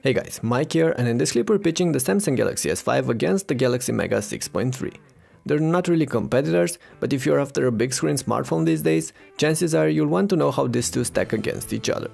Hey guys, Mike here, and in this clip we're pitching the Samsung Galaxy S5 against the Galaxy Mega 6.3. They're not really competitors, but if you're after a big screen smartphone these days, chances are you'll want to know how these two stack against each other.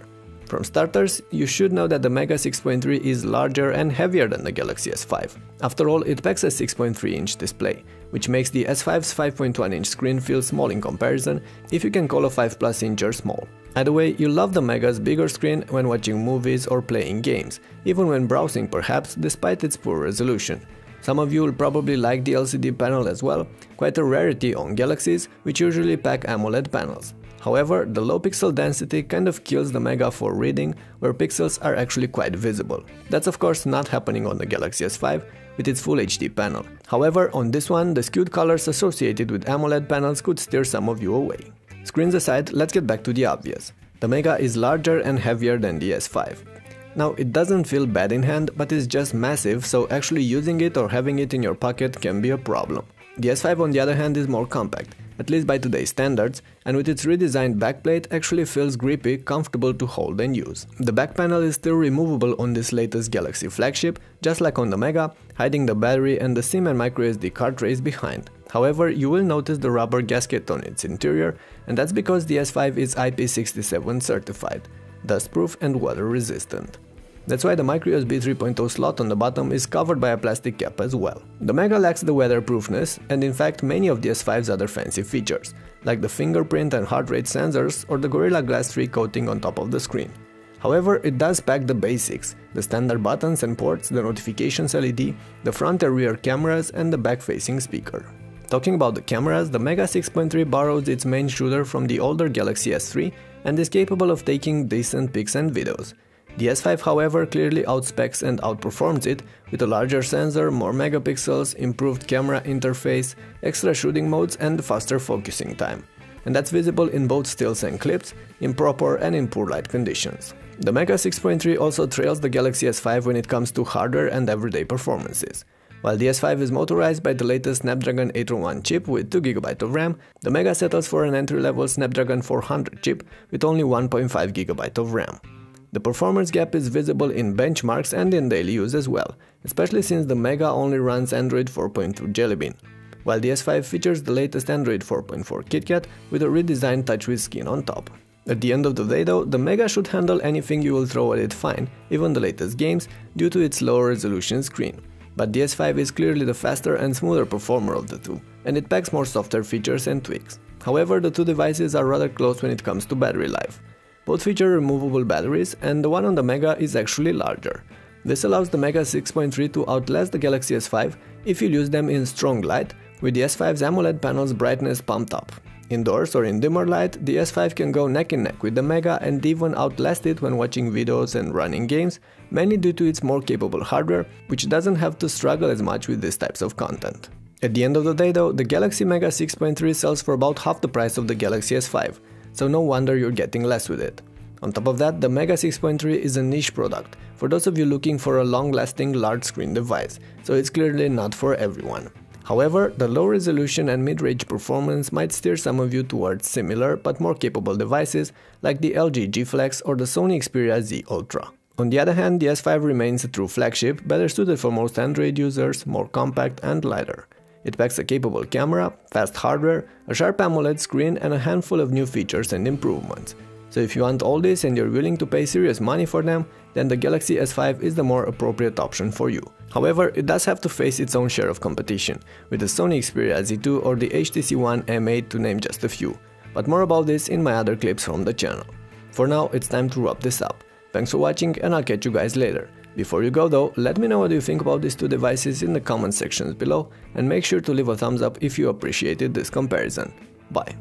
From starters, you should know that the Mega 6.3 is larger and heavier than the Galaxy S5. After all, it packs a 6.3-inch display, which makes the S5's 5.1-inch screen feel small in comparison, if you can call a 5+-incher small. Either way, you'll love the Mega's bigger screen when watching movies or playing games, even when browsing perhaps, despite its poor resolution. Some of you will probably like the LCD panel as well, quite a rarity on Galaxies, which usually pack AMOLED panels. However, the low pixel density kind of kills the Mega for reading, where pixels are actually quite visible. That's of course not happening on the Galaxy S5 with its Full HD panel. However, on this one, the skewed colors associated with AMOLED panels could steer some of you away. Screens aside, let's get back to the obvious. The Mega is larger and heavier than the S5. Now, it doesn't feel bad in hand, but it's just massive, so actually using it or having it in your pocket can be a problem. The S5 on the other hand is more compact, at least by today's standards, and with its redesigned backplate actually feels grippy, comfortable to hold and use. The back panel is still removable on this latest Galaxy flagship, just like on the Mega, hiding the battery and the SIM and microSD card trays behind. However, you will notice the rubber gasket on its interior, and that's because the S5 is IP67 certified, dustproof and water resistant. That's why the microUSB 3.0 slot on the bottom is covered by a plastic cap as well. The Mega lacks the weatherproofness and in fact many of the S5's other fancy features, like the fingerprint and heart rate sensors or the Gorilla Glass 3 coating on top of the screen. However, it does pack the basics, the standard buttons and ports, the notifications LED, the front and rear cameras and the back-facing speaker. Talking about the cameras, the Mega 6.3 borrows its main shooter from the older Galaxy S3 and is capable of taking decent pics and videos. The S5 however clearly outspecs and outperforms it with a larger sensor, more megapixels, improved camera interface, extra shooting modes and faster focusing time. And that's visible in both stills and clips, in proper and in poor light conditions. The Mega 6.3 also trails the Galaxy S5 when it comes to hardware and everyday performances. While the S5 is motorized by the latest Snapdragon 801 chip with 2GB of RAM, the Mega settles for an entry-level Snapdragon 400 chip with only 1.5GB of RAM. The performance gap is visible in benchmarks and in daily use as well, especially since the Mega only runs Android 4.2 Jelly Bean, while the S5 features the latest Android 4.4 KitKat with a redesigned TouchWiz skin on top. At the end of the day though, the Mega should handle anything you will throw at it fine, even the latest games, due to its lower resolution screen. But the S5 is clearly the faster and smoother performer of the two, and it packs more software features and tweaks. However, the two devices are rather close when it comes to battery life. Both feature removable batteries, and the one on the Mega is actually larger. This allows the Mega 6.3 to outlast the Galaxy S5 if you use them in strong light, with the S5's AMOLED panel's brightness pumped up. Indoors or in dimmer light, the S5 can go neck and neck with the Mega and even outlast it when watching videos and running games, mainly due to its more capable hardware, which doesn't have to struggle as much with these types of content. At the end of the day though, the Galaxy Mega 6.3 sells for about half the price of the Galaxy S5, so no wonder you're getting less with it. On top of that, the Mega 6.3 is a niche product, for those of you looking for a long-lasting large-screen device, so it's clearly not for everyone. However, the low resolution and mid-range performance might steer some of you towards similar but more capable devices like the LG G Flex or the Sony Xperia Z Ultra. On the other hand, the S5 remains a true flagship, better suited for most Android users, more compact and lighter. It packs a capable camera, fast hardware, a sharp AMOLED screen and a handful of new features and improvements. So if you want all this and you're willing to pay serious money for them, then the Galaxy S5 is the more appropriate option for you. However, it does have to face its own share of competition, with the Sony Xperia Z2 or the HTC One M8 to name just a few. But more about this in my other clips from the channel. For now, it's time to wrap this up. Thanks for watching and I'll catch you guys later. Before you go though, let me know what you think about these two devices in the comment sections below and make sure to leave a thumbs up if you appreciated this comparison. Bye.